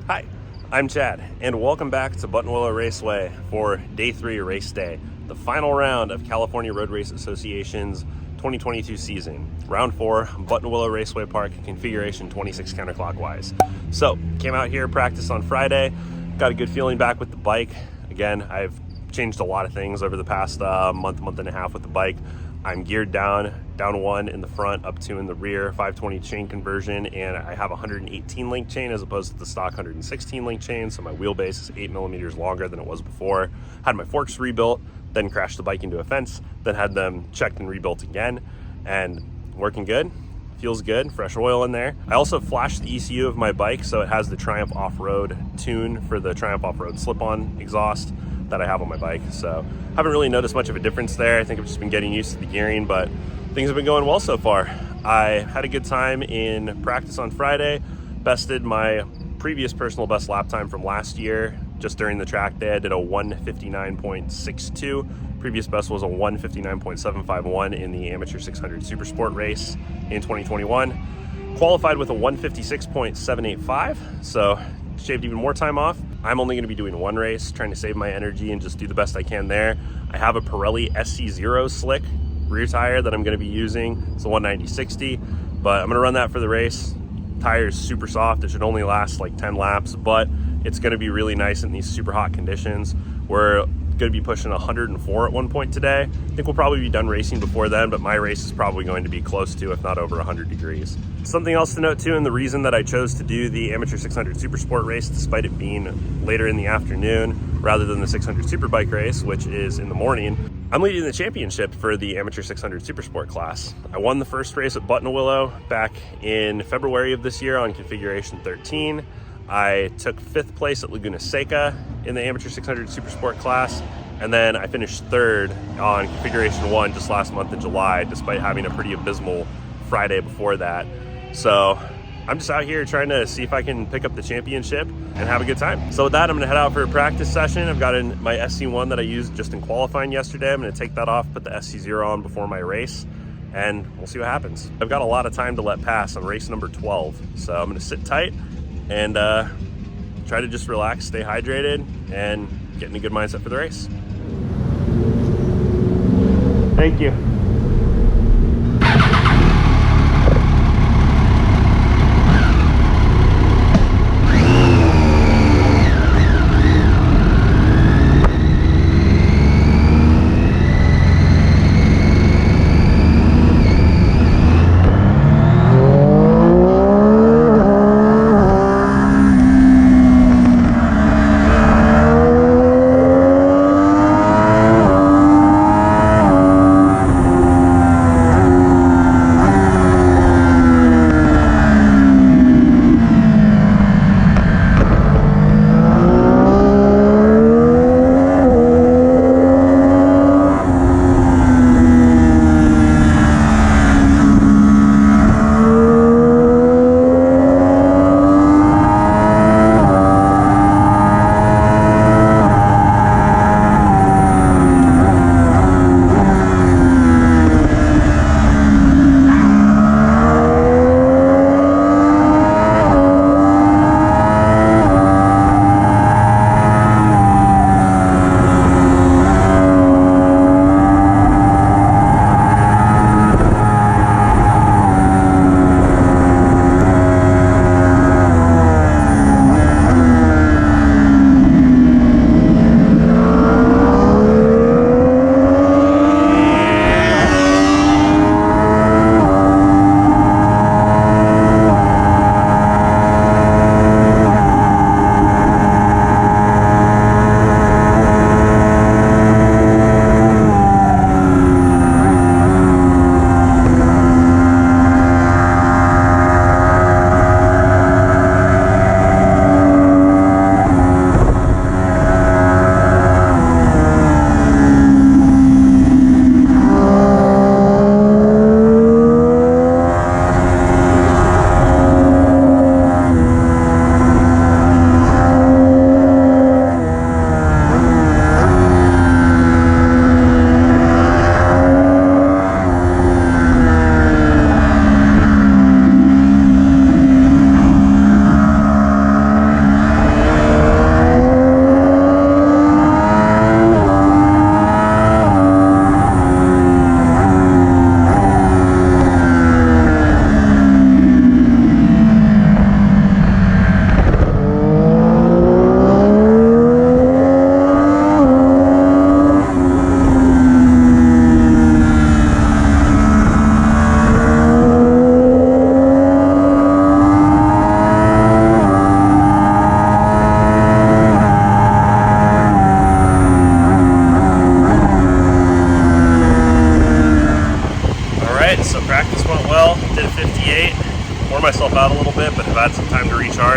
Hi, I'm Chad, and welcome back to Buttonwillow Raceway for Day 3 race day, the final round of California Road Race Association's 2022 season. Round 4, Buttonwillow Raceway Park, configuration 26 counterclockwise. So, came out here, practiced on Friday, got a good feeling back with the bike. Again, I've changed a lot of things over the past month and a half with the bike. I'm geared down 1 in the front, up 2 in the rear, 520 chain conversion, and I have a 118 link chain as opposed to the stock 116 link chain, so my wheelbase is 8 millimeters longer than it was before. Had my forks rebuilt, then crashed the bike into a fence, then had them checked and rebuilt again, and working good. Feels good, fresh oil in there. I also flashed the ECU of my bike, so it has the Triumph Off-Road tune for the Triumph Off-Road slip-on exhaust that I have on my bike. So haven't really noticed much of a difference there. I think I've just been getting used to the gearing, but things have been going well so far. I had a good time in practice on Friday, bested my previous personal best lap time from last year. Just during the track day, I did a 1:59.62. Previous best was a 1:59.751 in the Amateur 600 Supersport race in 2021. Qualified with a 1:56.785, so shaved even more time off. I'm only going to be doing one race, trying to save my energy and just do the best I can there. I have a Pirelli SC0 slick rear tire that I'm going to be using. It's a 190/60, but I'm going to run that for the race. Tire is super soft. It should only last like 10 laps, but it's going to be really nice in these super hot conditions. We're going to be pushing 104 at one point today. I think we'll probably be done racing before then, but my race is probably going to be close to, if not over 100 degrees. Something else to note too, and the reason that I chose to do the Amateur 600 Supersport race, despite it being later in the afternoon rather than the 600 Superbike race, which is in the morning, I'm leading the championship for the Amateur 600 Supersport class. I won the first race at Buttonwillow back in February of this year on configuration 13. I took 5th place at Laguna Seca in the Amateur 600 Supersport class, and then I finished 3rd on configuration 1 just last month in July, despite having a pretty abysmal Friday before that. So I'm just out here trying to see if I can pick up the championship and have a good time. So with that, I'm gonna head out for a practice session. I've got my SC1 that I used just in qualifying yesterday. I'm gonna take that off, put the SC0 on before my race, and we'll see what happens. I've got a lot of time to let pass on race number 12, so I'm gonna sit tight and try to just relax, stay hydrated, and get in a good mindset for the race. Thank you.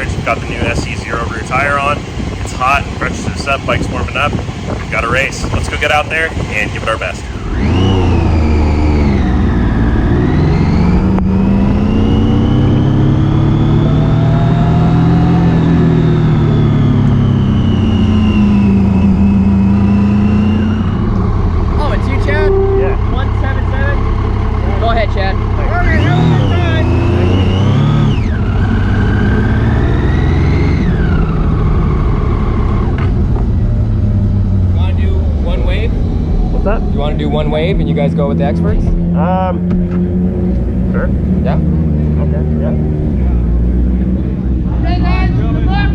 charge. Got the new SC0 rear tire on. It's hot, pressures are up, bike's warming up. We've got a race. Let's go get out there and give it our best. Oh, it's you, Chad? Yeah. 177? Go ahead, Chad. What's that? You want to do one wave and you guys go with the experts? Sure. Yeah? Okay, yeah. Hey guys, good luck!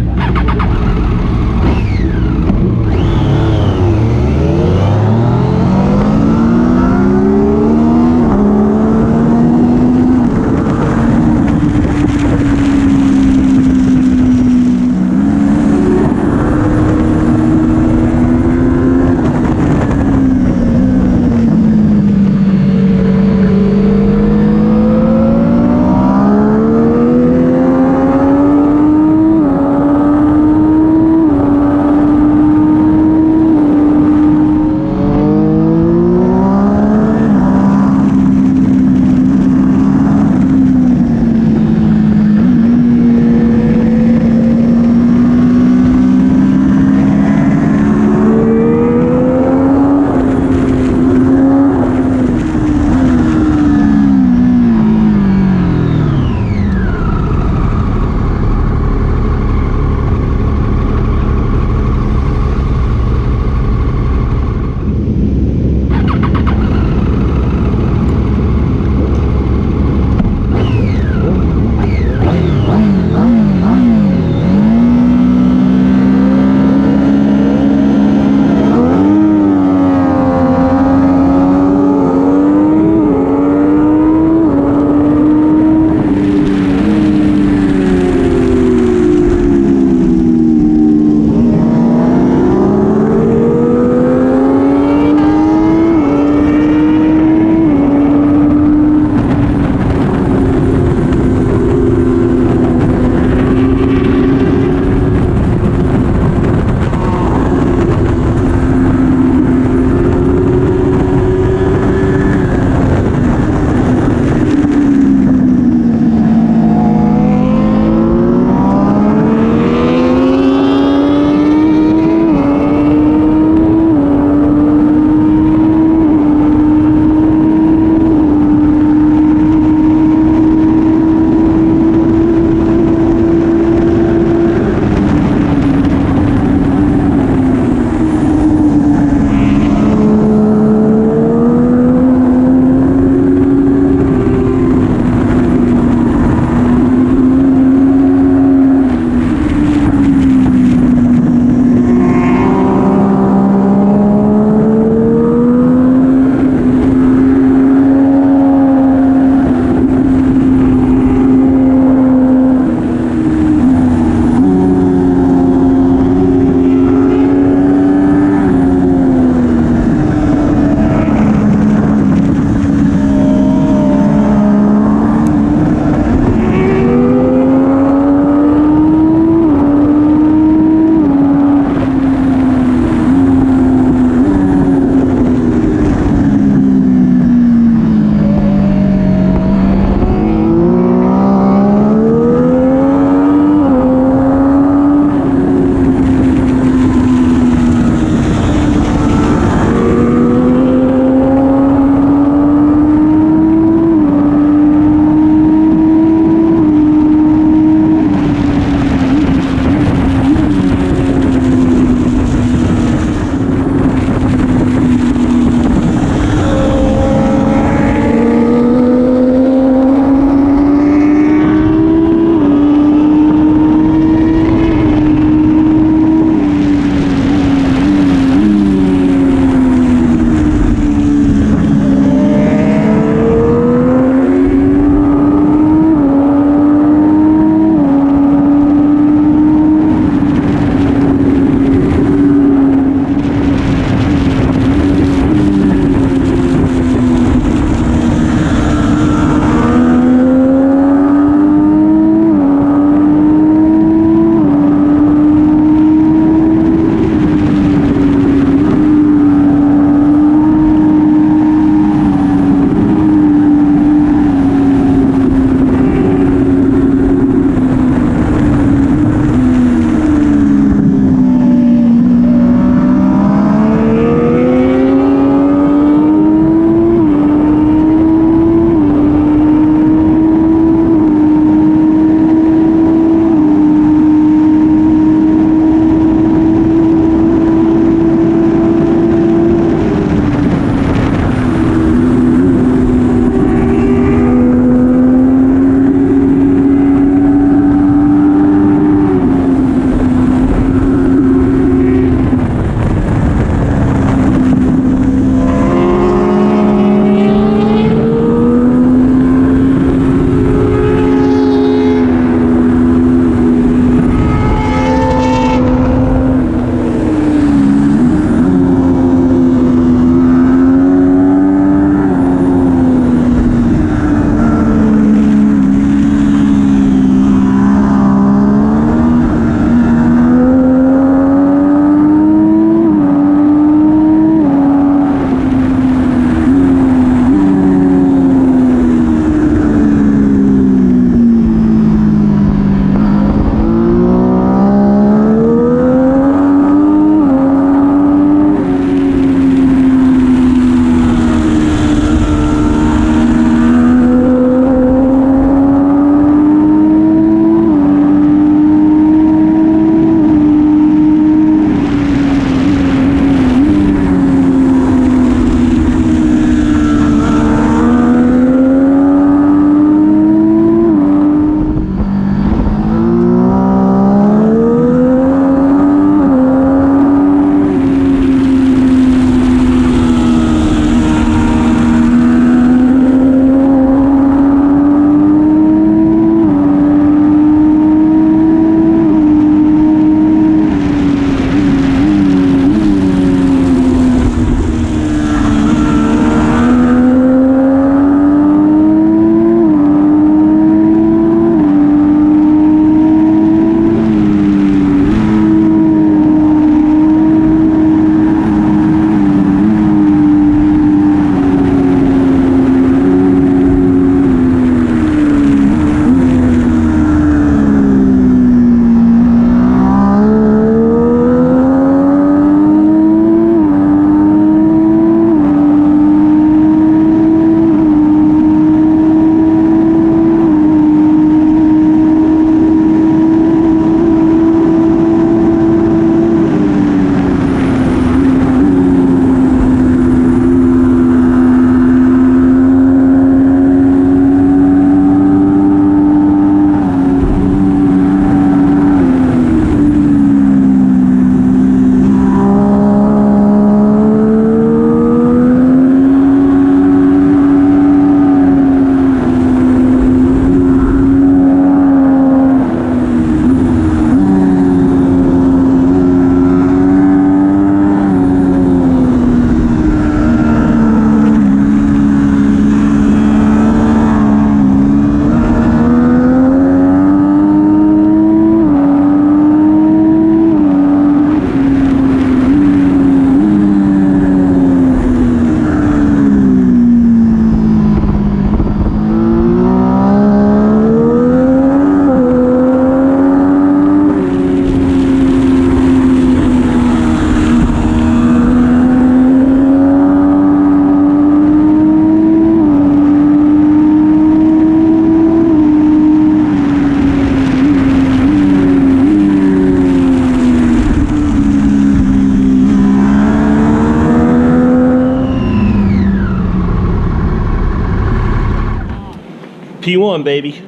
P1, baby.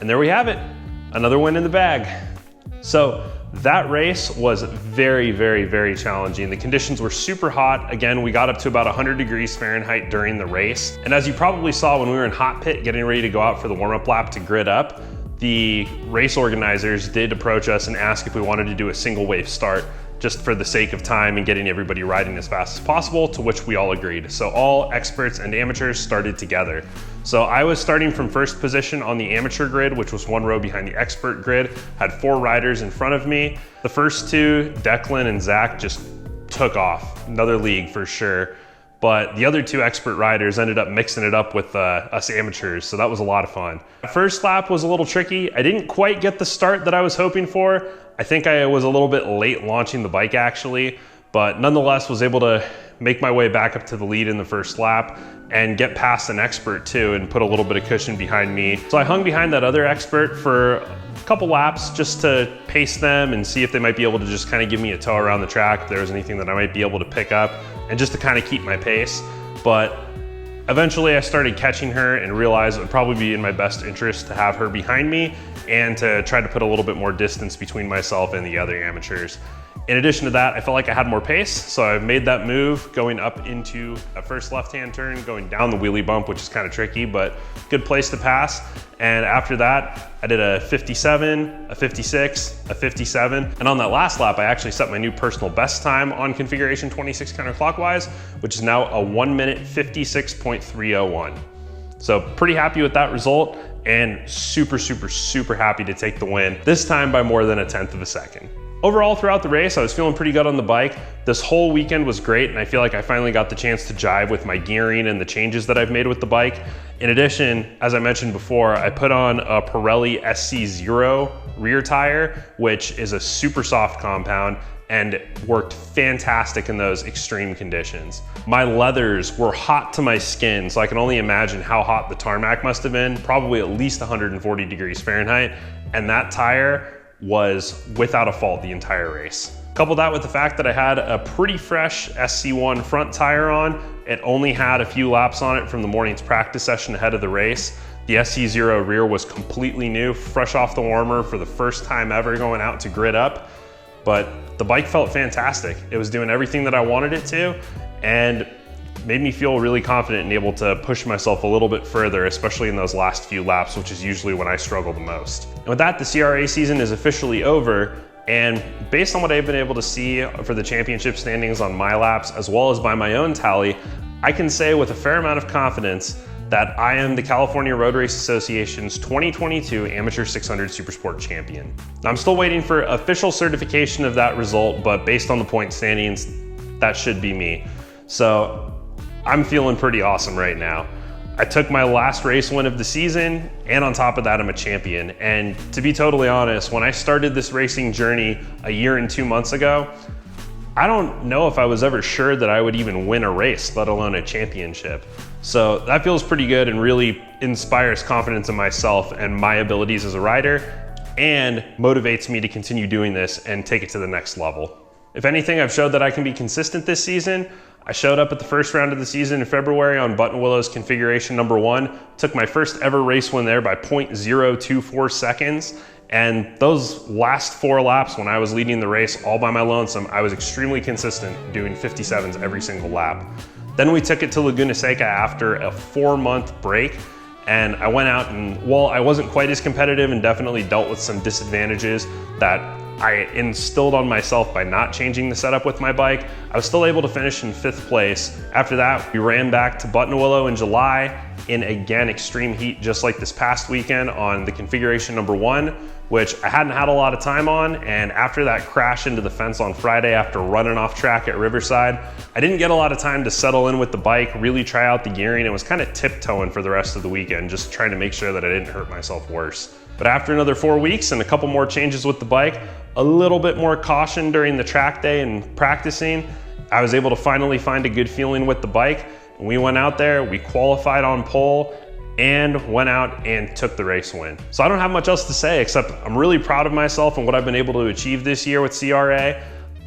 And there we have it, another win in the bag. So that race was very, very, very challenging. The conditions were super hot. Again, we got up to about 100 degrees Fahrenheit during the race. And as you probably saw when we were in hot pit getting ready to go out for the warm-up lap to grid up, the race organizers did approach us and ask if we wanted to do a single wave start, just for the sake of time and getting everybody riding as fast as possible, to which we all agreed. So all experts and amateurs started together. So I was starting from first position on the amateur grid, which was one row behind the expert grid, had 4 riders in front of me. The first 2, Declan and Zach, just took off, another league for sure. But the other 2 expert riders ended up mixing it up with us amateurs, so that was a lot of fun. First lap was a little tricky. I didn't quite get the start that I was hoping for. I think I was a little bit late launching the bike actually, but nonetheless was able to make my way back up to the lead in the first lap and get past an expert too and put a little bit of cushion behind me. So I hung behind that other expert for a couple laps just to pace them and see if they might be able to just kind of give me a tow around the track, if there was anything that I might be able to pick up, and just to kind of keep my pace. But eventually I started catching her and realized it would probably be in my best interest to have her behind me and to try to put a little bit more distance between myself and the other amateurs. In addition to that, I felt like I had more pace, so I made that move going up into a first left-hand turn, going down the wheelie bump, which is kind of tricky, but good place to pass. And after that, I did a 57, a 56, a 57. And on that last lap, I actually set my new personal best time on configuration 26 counterclockwise, which is now a 1 minute 56.301. So pretty happy with that result and super, super, super happy to take the win, this time by more than 1/10 of a second. Overall, throughout the race, I was feeling pretty good on the bike. This whole weekend was great, and I feel like I finally got the chance to jive with my gearing and the changes that I've made with the bike. In addition, as I mentioned before, I put on a Pirelli SC0 rear tire, which is a super soft compound and worked fantastic in those extreme conditions. My leathers were hot to my skin, so I can only imagine how hot the tarmac must have been, probably at least 140 degrees Fahrenheit, and that tire was without a fault the entire race. Couple that with the fact that I had a pretty fresh SC1 front tire on. It only had a few laps on it from the morning's practice session ahead of the race. The SC0 rear was completely new, fresh off the warmer for the first time ever going out to grid up. But the bike felt fantastic. It was doing everything that I wanted it to and made me feel really confident and able to push myself a little bit further, especially in those last few laps, which is usually when I struggle the most. And with that, the CRA season is officially over. And based on what I've been able to see for the championship standings on my laps, as well as by my own tally, I can say with a fair amount of confidence that I am the California Road Race Association's 2022 Amateur 600 Supersport Champion. Now, I'm still waiting for official certification of that result, but based on the point standings, that should be me. So I'm feeling pretty awesome right now. I took my last race win of the season, and on top of that, I'm a champion. And to be totally honest, when I started this racing journey a year and 2 months ago, I don't know if I was ever sure that I would even win a race, let alone a championship. So that feels pretty good and really inspires confidence in myself and my abilities as a rider, and motivates me to continue doing this and take it to the next level. If anything, I've showed that I can be consistent this season. I showed up at the first round of the season in February on Buttonwillow's configuration number 1, took my first ever race win there by 0.024 seconds. And those last 4 laps when I was leading the race all by my lonesome, I was extremely consistent doing 57s every single lap. Then we took it to Laguna Seca after a 4-month break. And I went out and, while I wasn't quite as competitive and definitely dealt with some disadvantages that I instilled on myself by not changing the setup with my bike, I was still able to finish in 5th place. After that, we ran back to Buttonwillow in July in, again, extreme heat, just like this past weekend on the configuration number 1, which I hadn't had a lot of time on. And after that crash into the fence on Friday after running off track at Riverside, I didn't get a lot of time to settle in with the bike, really try out the gearing, and was kind of tiptoeing for the rest of the weekend, just trying to make sure that I didn't hurt myself worse. But after another 4 weeks and a couple more changes with the bike, a little bit more caution during the track day and practicing, I was able to finally find a good feeling with the bike. And we went out there, we qualified on pole, and went out and took the race win. So I don't have much else to say except I'm really proud of myself and what I've been able to achieve this year with CRA.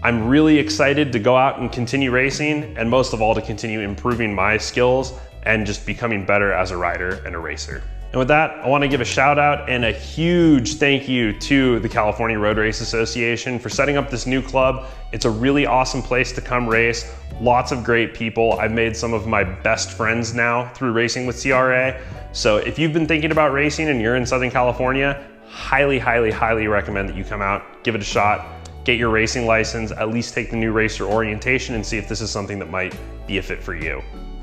I'm really excited to go out and continue racing, and most of all, to continue improving my skills and just becoming better as a rider and a racer. And with that, I want to give a shout out and a huge thank you to the California Road Race Association for setting up this new club. It's a really awesome place to come race. Lots of great people. I've made some of my best friends now through racing with CRA. So if you've been thinking about racing and you're in Southern California, highly, highly, highly recommend that you come out, give it a shot, get your racing license, at least take the new racer orientation and see if this is something that might be a fit for you.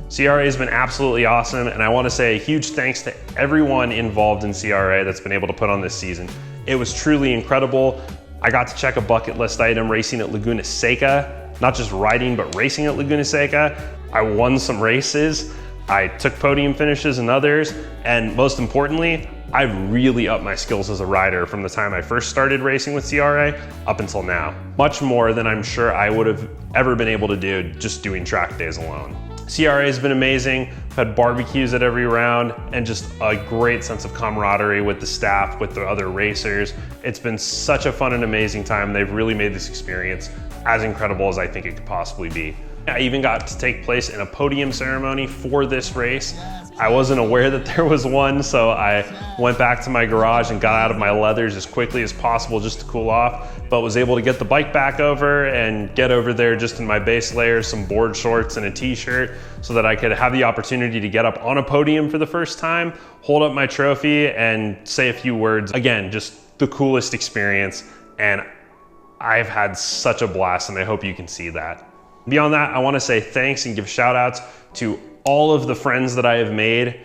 CRA has been absolutely awesome, and I want to say a huge thanks to everyone involved in CRA that's been able to put on this season. It was truly incredible. I got to check a bucket list item racing at Laguna Seca, not just riding, but racing at Laguna Seca. I won some races. I took podium finishes in others, and most importantly, I've really upped my skills as a rider from the time I first started racing with CRA up until now. Much more than I'm sure I would have ever been able to do just doing track days alone. CRA has been amazing. I've had barbecues at every round and just a great sense of camaraderie with the staff, with the other racers. It's been such a fun and amazing time. They've really made this experience as incredible as I think it could possibly be. I even got to take place in a podium ceremony for this race. I wasn't aware that there was one, so I went back to my garage and got out of my leathers as quickly as possible just to cool off, but was able to get the bike back over and get over there just in my base layers, some board shorts and a t-shirt, so that I could have the opportunity to get up on a podium for the first time, hold up my trophy and say a few words. Again, just the coolest experience, and I've had such a blast, and I hope you can see that. Beyond that, I want to say thanks and give shout outs to all of the friends that I have made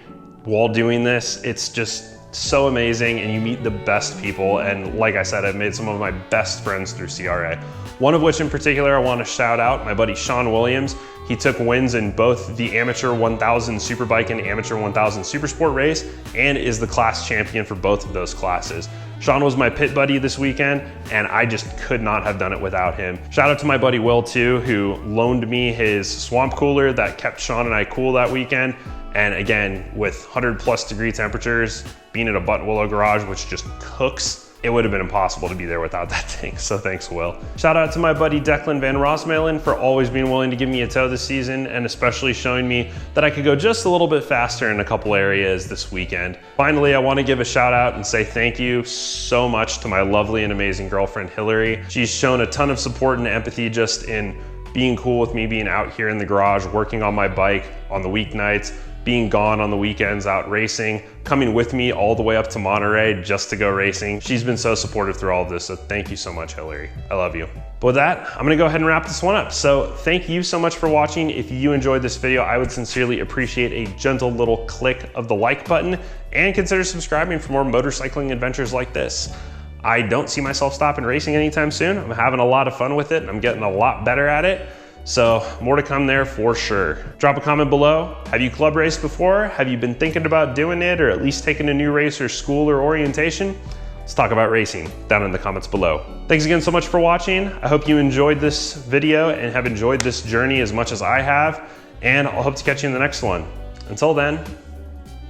while doing this. It's just so amazing, and you meet the best people. And like I said, I've made some of my best friends through CRA. One of which in particular I want to shout out, my buddy Sean Williams. He took wins in both the Amateur 1000 Superbike and Amateur 1000 Supersport race, and is the class champion for both of those classes. Sean was my pit buddy this weekend, and I just could not have done it without him. Shout out to my buddy Will too, who loaned me his swamp cooler that kept Sean and I cool that weekend. And again, with 100+ degree temperatures, being at a Buttonwillow garage, which just cooks, it would have been impossible to be there without that thing. So thanks, Will. Shout out to my buddy Declan Van Rosmalen for always being willing to give me a tow this season, and especially showing me that I could go just a little bit faster in a couple areas this weekend. Finally, I want to give a shout out and say thank you so much to my lovely and amazing girlfriend, Hillary. She's shown a ton of support and empathy just in being cool with me being out here in the garage, working on my bike on the weeknights, being gone on the weekends out racing, coming with me all the way up to Monterey just to go racing. She's been so supportive through all of this, so thank you so much, Hillary. I love you. But with that, I'm gonna go ahead and wrap this one up. So thank you so much for watching. If you enjoyed this video, I would sincerely appreciate a gentle little click of the like button, and consider subscribing for more motorcycling adventures like this. I don't see myself stopping racing anytime soon. I'm having a lot of fun with it, and I'm getting a lot better at it. So more to come there for sure. Drop a comment below. Have you club raced before? Have you been thinking about doing it, or at least taking a new racer school or orientation? Let's talk about racing down in the comments below. Thanks again so much for watching. I hope you enjoyed this video and have enjoyed this journey as much as I have, and I'll hope to catch you in the next one. Until then,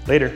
later.